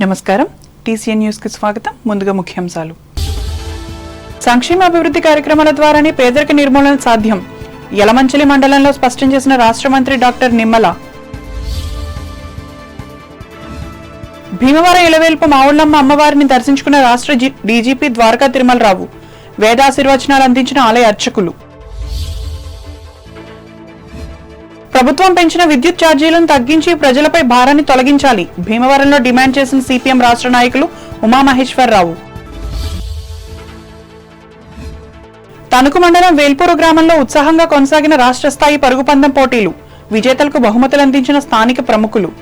నమస్కారం TCN news కి స్వాగతం. ముందుగా ముఖ్యాంశాలు. సంక్షేమ అభివృద్ధి కార్యక్రమాల ద్వారానే పేదరిక నిర్మూలన సాధ్యం. యలమంచిలి మండలంలో స్పష్టం చేసిన రాష్ట్ర మంత్రి డాక్టర్ నిమ్మల. భీమవరం ఇలవేల్పు మావుళ్లమ్మ అమ్మవారిని దర్శించుకున్న రాష్ట్ర డీజీపీ ద్వారకా తిరుమలరావు. వేదాశీర్వచనాలు అందించిన ఆలయ అర్చకులు. ప్రభుత్వం పెంచిన విద్యుత్ ఛార్జీలను తగ్గించి ప్రజలపై భారాన్ని తొలగించాలి. భీమవరంలో డిమాండ్ చేసిన సిపిఎం రాష్ట్ర నాయకులు ఉమామహేశ్వరరావు. తణుకు మండలం వేల్పూరు గ్రామంలో ఉత్సాహంగా కొనసాగిన రాష్ట్ర స్థాయి పరుగు పందెం పోటీలు. విజేతలకు బహుమతులు అందించిన స్థానిక ప్రముఖులు.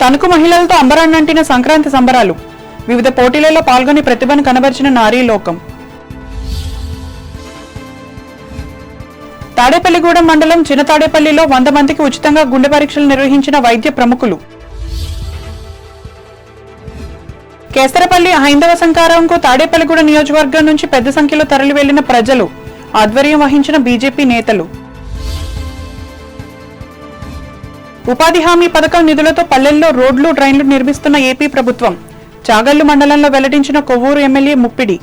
తణుకు మహిళలతో అంబరాన్నంటిన సంక్రాంతి సంబరాలు. వివిధ పోటీలలో పాల్గొని ప్రతిభను కనబరిచిన నారీ లోకం. తాడేపల్లిగూడెం మండలం చిన్న తాడేపల్లిలో 100 మందికి ఉచితంగా గుండె పరీక్షలు నిర్వహించిన వైద్య ప్రముఖులు. కేసరపల్లి హైందవ సంకారంకు తాడేపల్లిగూడెం నియోజకవర్గం నుంచి పెద్ద సంఖ్యలో తరలి వెళ్లిన ప్రజలు. ఆధ్వర్యం వహించిన బీజేపీ నేతలు. ఉపాధి హామీ పథకం నిధులతో పల్లెల్లో రోడ్లు డ్రైన్లు నిర్మిస్తున్న ఏపీ ప్రభుత్వం. చాగల్లు మండలంలో వెల్లడించిన కొవ్వూరు ఎమ్మెల్యే ముప్పిడి.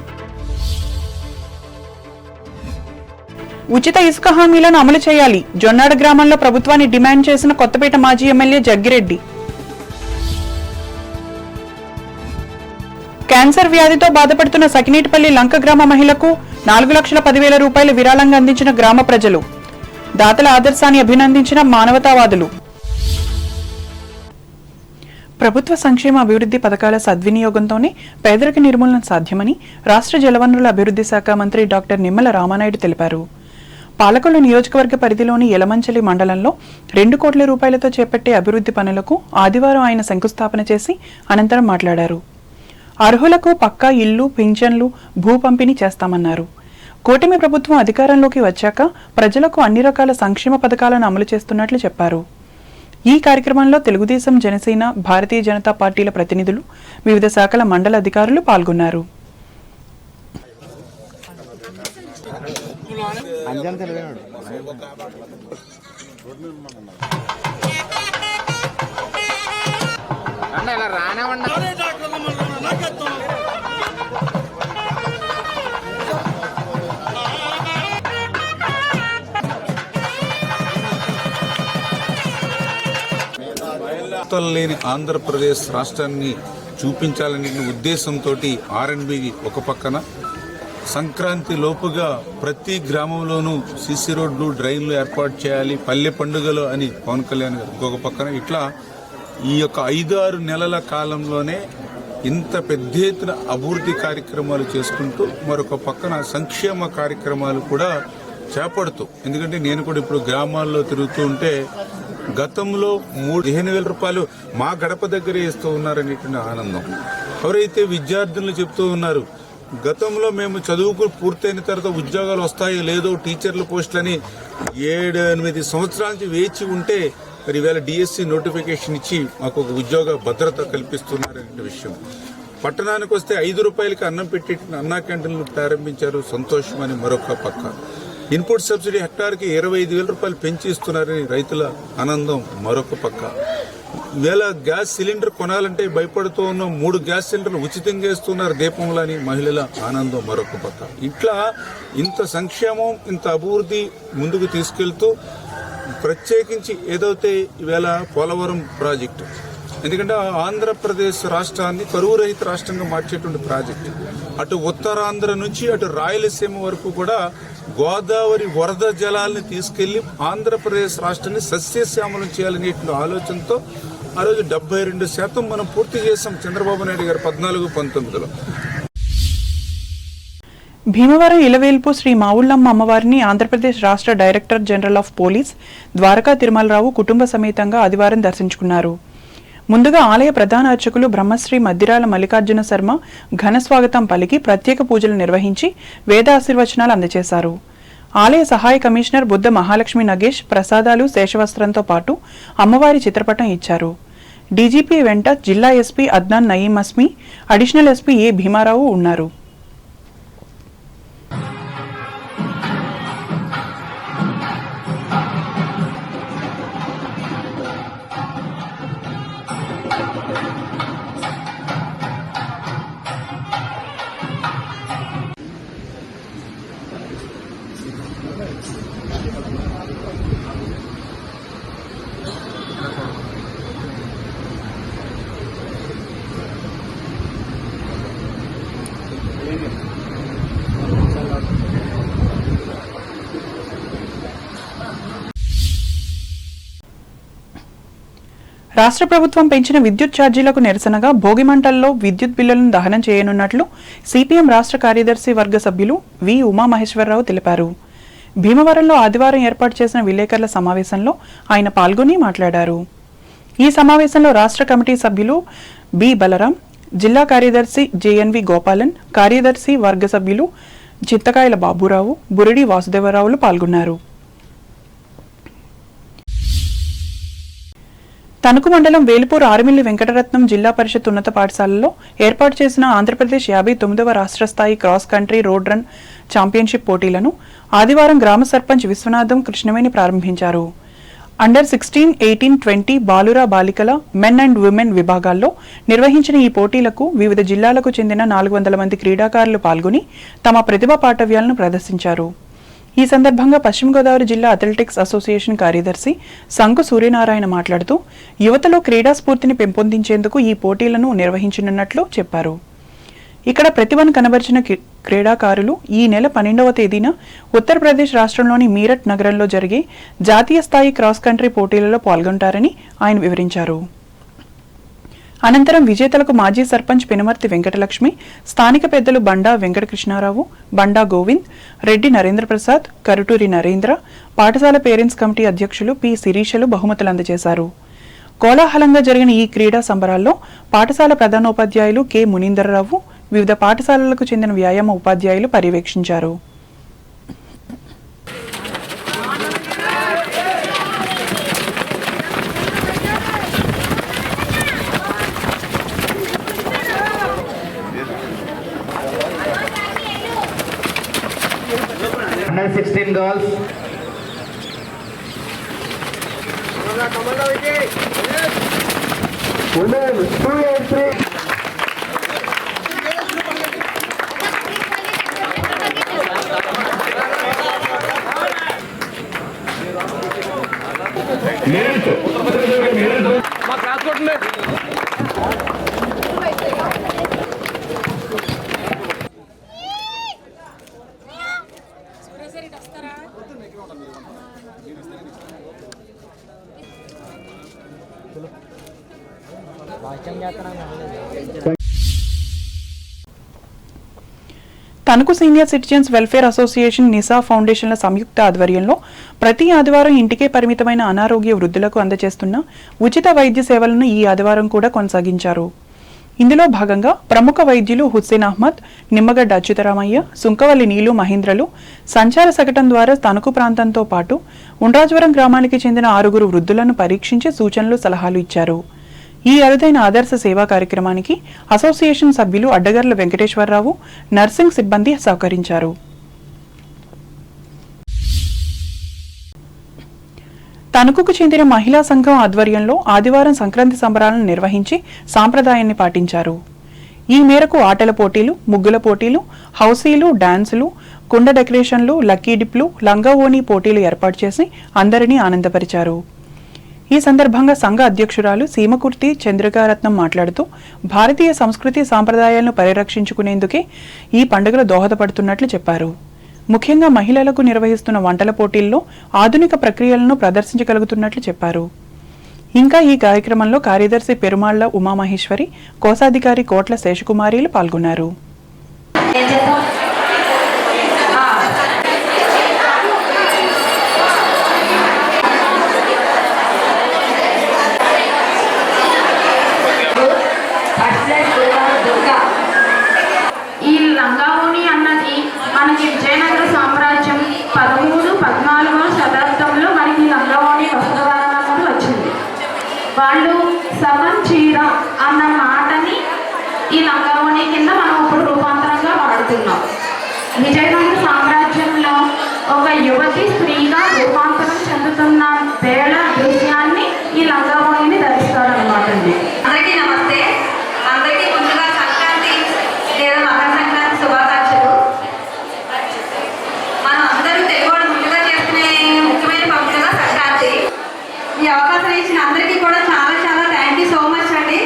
ఉచిత ఇసుక హామీలను అమలు చేయాలి. జొన్నాడ గ్రామంలో ప్రభుత్వాన్ని డిమాండ్ చేసిన కొత్తపేట మాజీ ఎమ్మెల్యే జగ్గిరెడ్డి. క్యాన్సర్ వ్యాధితో బాధపడుతున్న సకినేటిపల్లి లంక గ్రామ మహిళకు 4,10,000 రూపాయలు విరాళంగా అందించిన గ్రామ ప్రజలు. దాతల ఆదర్శాన్ని అభినందించిన మానవతావాదులు. ప్రభుత్వ సంక్షేమ అభివృద్ధి పథకాల సద్వినియోగంతోనే పేదరిక నిర్మూలన సాధ్యమని రాష్ట్ర జలవనరుల అభివృద్ధి శాఖ మంత్రి డాక్టర్ నిమ్మల రామానాయుడు తెలిపారు. పాలకొల్లు నియోజకవర్గ పరిధిలోని యలమంచిలి మండలంలో 2 కోట్ల రూపాయలతో చేపట్టే అభివృద్ధి పనులకు ఆదివారం ఆయన శంకుస్థాపన చేసి అనంతరం మాట్లాడారు. అర్హులకు పక్కా ఇళ్లు, పింఛన్లు, భూ పంపిణీ చేస్తామన్నారు. కూటమి ప్రభుత్వం అధికారంలోకి వచ్చాక ప్రజలకు అన్ని రకాల సంక్షేమ పథకాలను అమలు చేస్తున్నట్లు చెప్పారు. ఈ కార్యక్రమంలో తెలుగుదేశం, జనసేన, భారతీయ జనతా పార్టీల ప్రతినిధులు, వివిధ శాఖల మండల అధికారులు పాల్గొన్నారు. లేని ఆంధ్రప్రదేశ్ రాష్ట్రాన్ని చూపించాలనే ఉద్దేశంతో R&B ఒక పక్కన, సంక్రాంతి లోపుగా ప్రతి గ్రామంలోనూ సిసి రోడ్లు, డ్రైన్లు ఏర్పాటు చేయాలి, పల్లె పండుగలు అని పవన్ కళ్యాణ్ గారు ఇంకొక పక్కన, ఇట్లా ఈ యొక్క 5-6 నెలల కాలంలోనే ఇంత పెద్ద ఎత్తున అభివృద్ధి కార్యక్రమాలు చేసుకుంటూ మరొక పక్కన సంక్షేమ కార్యక్రమాలు కూడా చేపడుతూ, ఎందుకంటే నేను కూడా ఇప్పుడు గ్రామాల్లో తిరుగుతూ ఉంటే గతంలో 15,000 రూపాయలు మా గడప దగ్గరే ఇస్తూ ఉన్నారనేటువంటి ఆనందం. ఎవరైతే విద్యార్థులు చెప్తూ ఉన్నారు, గతంలో మేము చదువుకు పూర్తయిన తర్వాత ఉద్యోగాలు వస్తాయో లేదో టీచర్ల పోస్టులని 7-8 సంవత్సరాల నుంచి వేచి ఉంటే మరి ఈవేళ డిఎస్సి నోటిఫికేషన్ ఇచ్చి మాకు ఒక ఉద్యోగ భద్రత కల్పిస్తున్నారనే విషయం. పట్టణానికి వస్తే 5 రూపాయలకి అన్నం పెట్టి అన్నా క్యాంటీన్లు ప్రారంభించారు, సంతోషం అని మరొక పక్క. ఇన్పుట్ సబ్సిడీ హెక్టార్కి 25,000 రూపాయలు పెంచి ఇస్తున్నారని రైతుల ఆనందం మరొక పక్క. ఈవేళ గ్యాస్ సిలిండర్ కొనాలంటే భయపడుతూ ఉన్న 3 గ్యాస్ సిలిండర్లు ఉచితంగా ఇస్తున్నారు దీపంలో అని మహిళల ఆనందం మరొక పక్క. ఇట్లా ఇంత సంక్షేమం, ఇంత అభివృద్ధి ముందుకు తీసుకెళ్తూ ప్రత్యేకించి ఏదైతే ఈవేళ పోలవరం ప్రాజెక్టు, ఎందుకంటే ఆంధ్రప్రదేశ్ రాష్ట్రాన్ని కరువు రహిత రాష్ట్రంగా మార్చేటువంటి ప్రాజెక్టు, అటు ఉత్తరాంధ్ర నుంచి అటు రాయలసీమ వరకు కూడా గోదావరి వరద జలాల్ని తీసుకెళ్లి ఆంధ్రప్రదేశ్ రాష్ట్రాన్ని సస్యశ్యామలం చేయాలనేటువంటి ఆలోచనతో ఆ రోజు 72% మనం పూర్తి చేశాం చంద్రబాబు నాయుడు గారు 14-19లో. భీమవరం ఇలవేల్పు శ్రీ మావుళ్లమ్మ అమ్మవారిని ఆంధ్రప్రదేశ్ రాష్ట్ర director general of police Dwaraka Tirumala Rao కుటుంబ సమేతంగా ఆదివారం దర్శించుకున్నారు. ముందుగా ఆలయ ప్రధాన అర్చకులు బ్రహ్మశ్రీ మద్దిరాల మల్లికార్జున శర్మ ఘన స్వాగతం పలికి ప్రత్యేక పూజలు నిర్వహించి వేదాశీర్వచనాలు అందజేశారు. ఆలయ సహాయ కమిషనర్ బుద్ధ మహాలక్ష్మి నగేష్ ప్రసాదాలు, శేషవస్త్రంతో పాటు అమ్మవారి చిత్రపటం ఇచ్చారు. డీజీపీ వెంట జిల్లా ఎస్పీ అద్నాన్ నయీం అస్మి, అడిషనల్ ఎస్పీ ఏ భీమారావు ఉన్నారు. రాష్ట్ర ప్రభుత్వం పెంచిన విద్యుత్ ఛార్జీలకు నిరసనగా భోగిమంటల్లో విద్యుత్ బిల్లులను దహనం చేయనున్నట్లు సిపిఎం రాష్ట్ర కార్యదర్శి వర్గ సభ్యులు వి ఉమామహేశ్వరరావు తెలిపారు. భీమవరంలో ఆదివారం ఏర్పాటు చేసిన విలేకరుల సమావేశంలో ఆయన పాల్గొని మాట్లాడారు. ఈ సమావేశంలో రాష్ట్ర కమిటీ సభ్యులు బి బలరాం, జిల్లా కార్యదర్శి జేఎన్వి గోపాలన్, కార్యదర్శి వర్గ సభ్యులు చింతకాయల బాబురావు, బురిడి వాసుదేవరావులు పాల్గొన్నారు. తణుకు మండలం వేలుపూర్ ఆరుమిల్లి వెంకటరత్నం జిల్లా పరిషత్ ఉన్నత పాఠశాలలో ఏర్పాటు చేసిన ఆంధ్రప్రదేశ్ 59వ రాష్ట్ర స్థాయి cross country road run championship పోటీలను ఆదివారం గ్రామ సర్పంచ్ విశ్వనాథం కృష్ణవేణి ప్రారంభించారు. అండర్ 16, 18, 20 బాలుర బాలికల మెన్ అండ్ విమెన్ విభాగాల్లో నిర్వహించిన ఈ పోటీలకు వివిధ జిల్లాలకు చెందిన 400 మంది క్రీడాకారులు పాల్గొని తమ ప్రతిభా పాటవ్యాలను ప్రదర్శించారు. ఈ సందర్భంగా పశ్చిమ గోదావరి జిల్లా అథ్లెటిక్స్ అసోసియేషన్ కార్యదర్శి సంకు సూర్యనారాయణ మాట్లాడుతూ యువతలో క్రీడా స్ఫూర్తిని పెంపొందించేందుకు ఈ పోటీలను నిర్వహించనున్నట్లు చెప్పారు. ఇక్కడ ప్రతిభను కనబరిచిన క్రీడాకారులు ఈ నెల 12వ తేదీన ఉత్తరప్రదేశ్ రాష్ట్రంలోని మీరట్ నగరంలో జరిగే జాతీయ స్థాయి క్రాస్ కంట్రీ పోటీలలో పాల్గొంటారని ఆయన వివరించారు. అనంతరం విజేతలకు మాజీ సర్పంచ్ పెనుమర్తి వెంకటలక్ష్మి, స్థానిక పెద్దలు బండా వెంకటకృష్ణారావు, బండా గోవింద్, రెడ్డి నరేంద్రప్రసాద్, కరుటూరి నరేంద్ర, పాఠశాల పేరెంట్స్ కమిటీ అధ్యక్షులు పి శిరీషలు బహుమతులు అందజేశారు. కోలాహలంగా జరిగిన ఈ క్రీడా సంబరాల్లో పాఠశాల ప్రధానోపాధ్యాయులు కె మునీందర్రావు, వివిధ పాఠశాలలకు చెందిన వ్యాయామ ఉపాధ్యాయులు పర్యవేక్షించారు. Under 16 girls. Women 2 and 3. Tanuku senior citizens welfare association Nisa ఫౌండేషన్ల సంయుక్త ఆధ్వర్యంలో ప్రతి ఆదివారం ఇంటికే పరిమితమైన అనారోగ్య వృద్ధులకు అందజేస్తున్న ఉచిత వైద్య సేవలను ఈ ఆదివారం కూడా కొనసాగించారు. ఇందులో భాగంగా ప్రముఖ వైద్యులు హుస్సేన్ అహ్మద్, నిమ్మగడ్డ అచ్యుతరామయ్య, సుంకవల్లి నీలు మహేంద్రలు సంచార శకటం ద్వారా తణుకు ప్రాంతంతో పాటు ఉండ్రాజవరం గ్రామానికి చెందిన 6 వృద్ధులను పరీక్షించి సూచనలు, సలహాలు ఇచ్చారు. ఈ అరుదైన ఆదర్శ సేవా కార్యక్రమానికి అసోసియేషన్ సభ్యులు అడ్డగర్ల వెంకటేశ్వరరావు, నర్సింగ్ సిబ్బంది సహకరించారు. తణుకుకు చెందిన మహిళా సంఘం ఆధ్వర్యంలో ఆదివారం సంక్రాంతి సంబరాలను నిర్వహించి సాంప్రదాయాన్ని పాటించారు. ఈ మేరకు ఆటల పోటీలు, ముగ్గుల పోటీలు, హౌసీలు, డాన్సులు, కుండ డెకరేషన్లు, లక్కీ డిప్లు, లంగా ఓణి పోటీలు ఏర్పాటు చేసి అందరినీ ఆనందపరిచారు. ఈ సందర్భంగా సంఘ అధ్యక్షురాలు సీమకుర్తి చంద్రికారత్నం మాట్లాడుతూ భారతీయ సంస్కృతి సాంప్రదాయాలను పరిరక్షించుకునేందుకే ఈ పండుగలు దోహదపడుతున్నట్లు చెప్పారు. ముఖ్యంగా మహిళలకు నిర్వహిస్తున్న వంటల పోటీల్లో ఆధునిక ప్రక్రియలను ప్రదర్శించగలుగుతున్నట్లు చెప్పారు. ఇంకా ఈ కార్యక్రమంలో కార్యదర్శి పెరుమాళ్ల ఉమామహేశ్వరి, కోశాధికారి కోట్ల శేషకుమారిలు పాల్గొన్నారు. ఈ లంగావోణి అన్నది మనకి విజయనగర సామ్రాజ్యం 13-14వ శతాబ్దంలో మనకి లంగావోణి వస్త్రధారణ అన్నది వచ్చింది. వాళ్ళు సగం చీర అన్న మాటని ఈ లంగావోణి కింద మనం ఇప్పుడు రూపాంతరంగా వాడుతున్నాం. విజయనగర సామ్రాజ్యంలో ఒక యువతి స్త్రీగా రూపాంతరం చెందుతున్న వేళ దృశ్యాన్ని ఈ లంగావోణిని ధరిస్తారనమాట అండి. అందరికీ నమస్తే. అందరికీ ముందుగా సంక్రాంతి లేదా మకర సంక్రాంతి శుభాకాంక్షలు. మనం అందరూ తెలుగు వాళ్ళు ముందుగా చేసుకునే ముఖ్యమైన పండుగ సంక్రాంతి. ఈ అవకాశం ఇచ్చిన అందరికీ కూడా చాలా చాలా థ్యాంక్ యూ సో మచ్ అండి.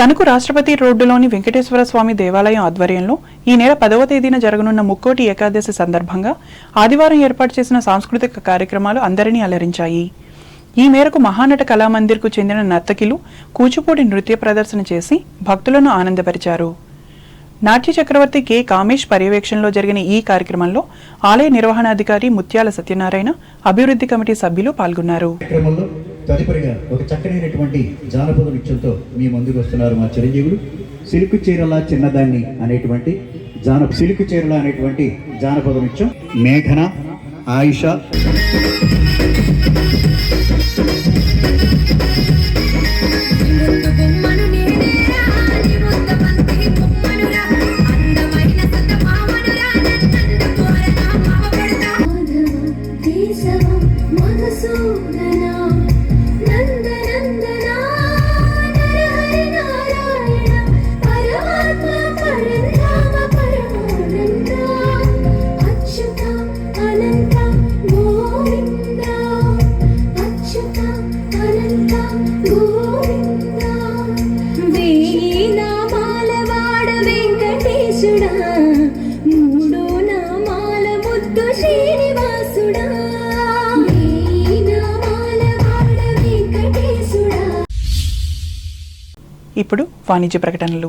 తణుకు రాష్ట్రపతి రోడ్డులోని వెంకటేశ్వర స్వామి దేవాలయం ఆధ్వర్యంలో ఈ నెల 10వ తేదీన జరగనున్న ముక్కోటి ఏకాదశి సందర్భంగా ఆదివారం ఏర్పాటు చేసిన సాంస్కృతిక కార్యక్రమాలు అందరినీ అలరించాయి. ఈ మేరకు మహానట కళామందిర్కు చెందిన నర్తకిలు కూచిపూడి నృత్య ప్రదర్శన చేసి భక్తులను ఆనందపరిచారు. నాట్య చక్రవర్తి కె కామేష్ పర్యవేక్షణలో జరిగిన ఈ కార్యక్రమంలో ఆలయ నిర్వహణాధికారి ముత్యాల సత్యనారాయణ, అభివృద్ధి కమిటీ సభ్యులు పాల్గొన్నారు. తదుపరిగా ఒక చక్కనైనటువంటి జానపద నృత్యంతో మీ ముందుకు వస్తున్నారు మా చిరంజీవులు. సిలుకు చీరల చిన్నదాన్ని అనేటువంటి జానపద నృత్యం మేఘన, ఆయిష. ఇప్పుడు వాణిజ్య ప్రకటనలు.